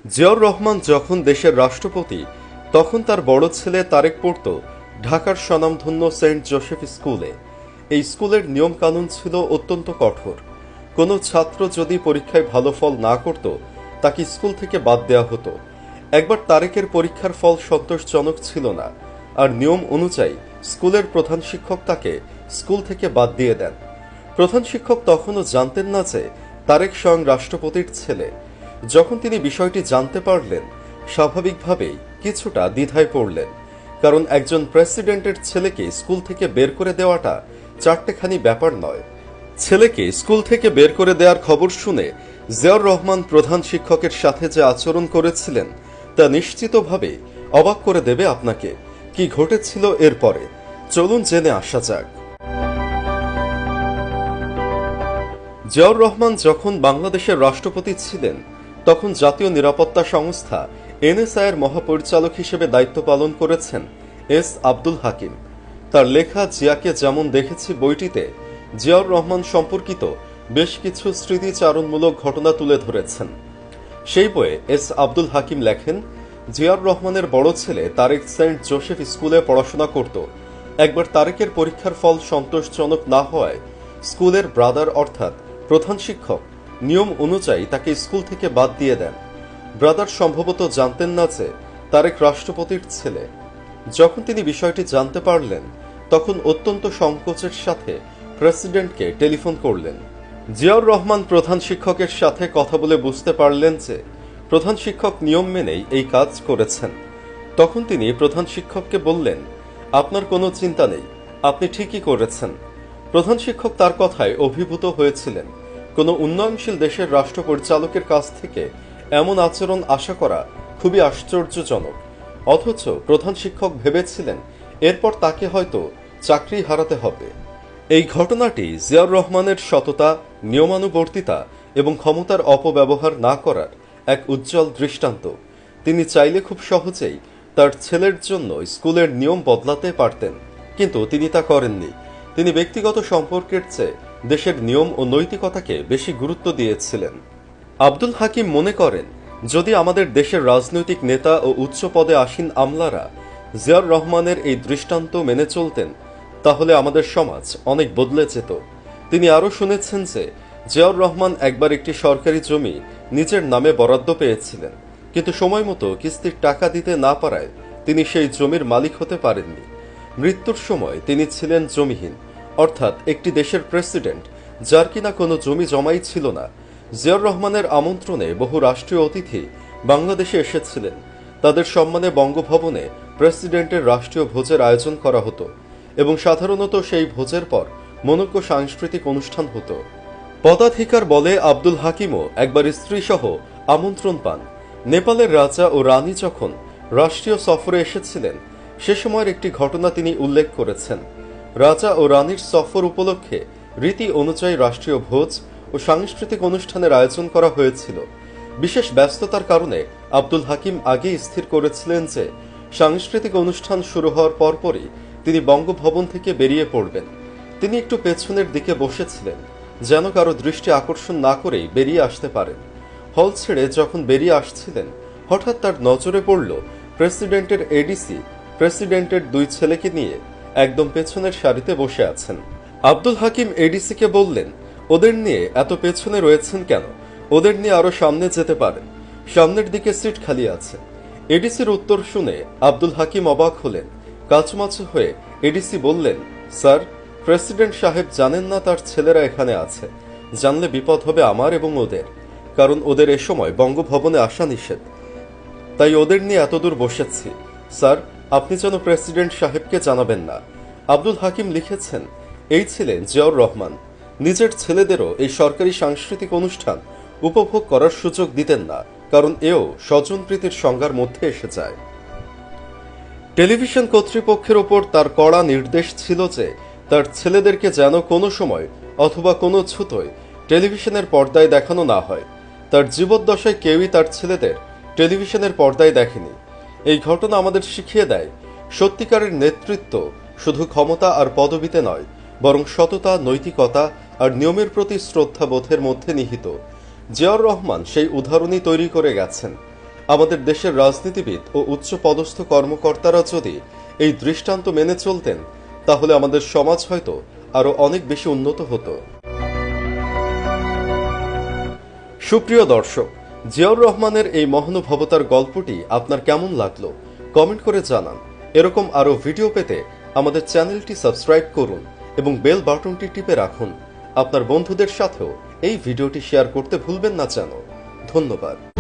জিয়াউর রহমান যখন দেশের রাষ্ট্রপতি তখন তার বড় ছেলে তারেক পড়ত ঢাকার স্বনামধন্য সেন্ট জোসেফ স্কুলে। এই স্কুলের নিয়মকানুন ছিল অত্যন্ত কঠোর। কোনো ছাত্র যদি পরীক্ষায় ভালো ফল না করত তাকে স্কুল থেকে বাদ দেওয়া হতো। একবার তারেকের পরীক্ষার ফল সন্তোষজনক ছিল না, আর নিয়ম অনুযায়ী স্কুলের প্রধান শিক্ষক তাকে স্কুল থেকে বাদ দিয়ে দেন। প্রধান শিক্ষক তখনও জানতেন না যে তারেক স্বয়ং রাষ্ট্রপতির ছেলে। যখন তিনি বিষয়টি জানতে পারলেন, স্বাভাবিকভাবেই কিছুটা দ্বিধায় পড়লেন, কারণ একজন প্রেসিডেন্টের ছেলেকে স্কুল থেকে বের করে দেওয়াটা চারটেখানি ব্যাপার নয়। ছেলেকে স্কুল থেকে বের করে দেওয়ার খবর শুনে জিয়াউর রহমান প্রধান শিক্ষকের সাথে যে আচরণ করেছিলেন তা নিশ্চিতভাবে অবাক করে দেবে আপনাকে। কি ঘটেছিল এরপরে, চলুন জেনে আসা যাক। জিয়াউর রহমান যখন বাংলাদেশের রাষ্ট্রপতি ছিলেন তখন জাতীয় নিরাপত্তা সংস্থা এনএসআই এর মহাপরিচালক হিসেবে দায়িত্ব পালন করেছেন এস আব্দুল হাকিম। তার লেখা জিয়াকে যেমন দেখেছি বইটিতে জিয়াউর রহমান সম্পর্কিত বেশ কিছু স্মৃতিচারণমূলক ঘটনা তুলে ধরেছেন। সেই বইয়ে এস আব্দুল হাকিম লেখেন, জিয়াউর রহমানের বড় ছেলে তারেক সেন্ট জোসেফ স্কুলে পড়াশোনা করত। একবার তারেকের পরীক্ষার ফল সন্তোষজনক না হওয়ায় স্কুলের ব্রাদার অর্থাৎ প্রধান শিক্ষক নিয়ম অনুযায়ী তাকে স্কুল থেকে বাদ দিয়ে দেন। ব্রাদার সম্ভবত জানতেন না যে তারেক রাষ্ট্রপতির ছেলে। যখন তিনি বিষয়টি জানতে পারলেন তখন অত্যন্ত সংকোচের সাথে প্রেসিডেন্টকে টেলিফোন করলেন। জিয়াউর রহমান প্রধান শিক্ষকের সাথে কথা বলে বুঝতে পারলেন যে প্রধান শিক্ষক নিয়ম মেনেই এই কাজ করেছেন। তখন তিনি প্রধান শিক্ষককে বললেন, আপনার কোনো চিন্তা নেই, আপনি ঠিকই করেছেন। প্রধান শিক্ষক তার কথায় অভিভূত হয়েছিলেন। কোনো উন্নয়নশীল দেশের রাষ্ট্র পরিচালকের কাছ থেকে এমন আচরণ আশা করা খুবই আশ্চর্যজনক। অথচ প্রধান শিক্ষক ভেবেছিলেন এরপর তাকে হয়তো চাকরি হারাতে হবে। এই ঘটনাটি জিয়াউর রহমানের সততা, নিয়মানুবর্তিতা এবং ক্ষমতার অপব্যবহার না করার এক উজ্জ্বল দৃষ্টান্ত। তিনি চাইলে খুব সহজেই তার ছেলের জন্য স্কুলের নিয়ম বদলাতে পারতেন, কিন্তু তিনি তা করেননি। তিনি ব্যক্তিগত সম্পর্কের চেয়ে দেশের নিয়ম ও নৈতিকতাকে বেশি গুরুত্ব দিয়েছিলেন। আব্দুল হাকিম মনে করেন, যদি আমাদের দেশের রাজনৈতিক নেতা ও উচ্চ পদে আসীন আমলারা জিয়াউর রহমানের এই দৃষ্টান্ত মেনে চলতেন তাহলে আমাদের সমাজ অনেক বদলে যেত। তিনি আরও শুনেছেন যে জিয়াউর রহমান একবার একটি সরকারি জমি নিজের নামে বরাদ্দ পেয়েছিলেন, কিন্তু সময় মতো কিস্তির টাকা দিতে না পারায় তিনি সেই জমির মালিক হতে পারেননি। মৃত্যুর সময় তিনি ছিলেন জমিহীন, অর্থাৎ একটি দেশের প্রেসিডেন্ট যার কিনা কোনো জমি জমাই ছিল না। জিয়াউর রহমানের আমন্ত্রণে বহু রাষ্ট্রীয় অতিথি বাংলাদেশে এসেছিলেন। তাদের সম্মানে বঙ্গভবনে প্রেসিডেন্টের রাষ্ট্রীয় ভোজের আয়োজন করা হতো এবং সাধারণত সেই ভোজের পর মনোজ্ঞ সাংস্কৃতিক অনুষ্ঠান হতো। পদাধিকার বলে আব্দুল হাকিমও একবার স্ত্রীসহ আমন্ত্রণ পান। নেপালের রাজা ও রানী যখন রাষ্ট্রীয় সফরে এসেছিলেন সে সময়ের একটি ঘটনা তিনি উল্লেখ করেছেন। রাজা ও রানীর সফর উপলক্ষে রীতি অনুযায়ী রাষ্ট্রীয় ভোজ ও সাংস্কৃতিক অনুষ্ঠানের আয়োজন করা হয়েছিল। বিশেষ ব্যস্ততার কারণে আব্দুল হাকিম আগেই স্থির করেছিলেন যে সাংস্কৃতিক অনুষ্ঠান শুরু হওয়ার পরপরই তিনি বঙ্গভবন থেকে বেরিয়ে পড়বেন। তিনি একটু পেছনের দিকে বসেছিলেন যেন কারো দৃষ্টি আকর্ষণ না করেই বেরিয়ে আসতে পারেন। হল ছেড়ে যখন বেরিয়ে আসছিলেন হঠাৎ তার নজরে পড়ল প্রেসিডেন্টের এডিসি প্রেসিডেন্টের দুই ছেলেকে নিয়ে একদম পেছনের সারিতে বসে আছেন। আব্দুল হাকিম এডিসিকে বললেন, ওদের নিয়ে এত পেছনে রয়েছেন কেন? ওদের নিয়ে আরো সামনে যেতে পারেন, সামনের দিকে সিট খালি আছে। এডিসির উত্তর শুনে আব্দুল হাকিম অবাক হলেন। কাচুমাচু হয়ে এডিসি বললেন, স্যার, প্রেসিডেন্ট সাহেব জানেন না তার ছেলেরা এখানে আছে। জানলে বিপদ হবে আমার এবং ওদের, কারণ ওদের এ সময় বঙ্গভবনে আসা নিষেধ। তাই ওদের নিয়ে এতদূর বসেছি। স্যার, আপনি যেন প্রেসিডেন্ট সাহেবকে জানাবেন না। আব্দুল হাকিম লিখেছেন, এই ছিলেন জিয়াউর রহমান। নিজের ছেলেদেরও এই সরকারি সাংস্কৃতিক অনুষ্ঠান উপভোগ করার সুযোগ দিতেন না, কারণ এও স্বজনপ্রীতির সংজ্ঞার মধ্যে এসে যায়। টেলিভিশন কর্তৃপক্ষের ওপর তার কড়া নির্দেশ ছিল যে তার ছেলেদেরকে যেন কোনো সময় অথবা কোনো ছুতোয় টেলিভিশনের পর্দায় দেখানো না হয়। তার জীবদ্দশায় কেউই তার ছেলেদের টেলিভিশনের পর্দায় দেখেনি। এই ঘটনা আমাদের শিখিয়ে দেয়, সত্যিকারের নেতৃত্ব শুধু ক্ষমতা আর পদবিতে নয়, বরং সততা, নৈতিকতা আর নিয়মের প্রতি শ্রদ্ধাবোধের মধ্যে নিহিত। জিয়াউর রহমান সেই উদাহরণই তৈরি করে গেছেন। আমাদের দেশের রাজনীতিবিদ ও উচ্চপদস্থ কর্মকর্তারা যদি এই দৃষ্টান্ত মেনে চলতেন, তাহলে আমাদের সমাজ হয়তো আরো অনেক বেশি উন্নত হতো। সুপ্রিয় দর্শক, জিয়াউর রহমানের এই মহানুভবতার গল্পটি আপনার কেমন লাগলো কমেন্ট করে জানান। এরকম আরো ভিডিও পেতে আমাদের চ্যানেলটি সাবস্ক্রাইব করুন এবং বেল বাটনটি টিপে রাখুন। আপনার বন্ধুদের সাথেও এই ভিডিওটি শেয়ার করতে ভুলবেন না যেন। ধন্যবাদ।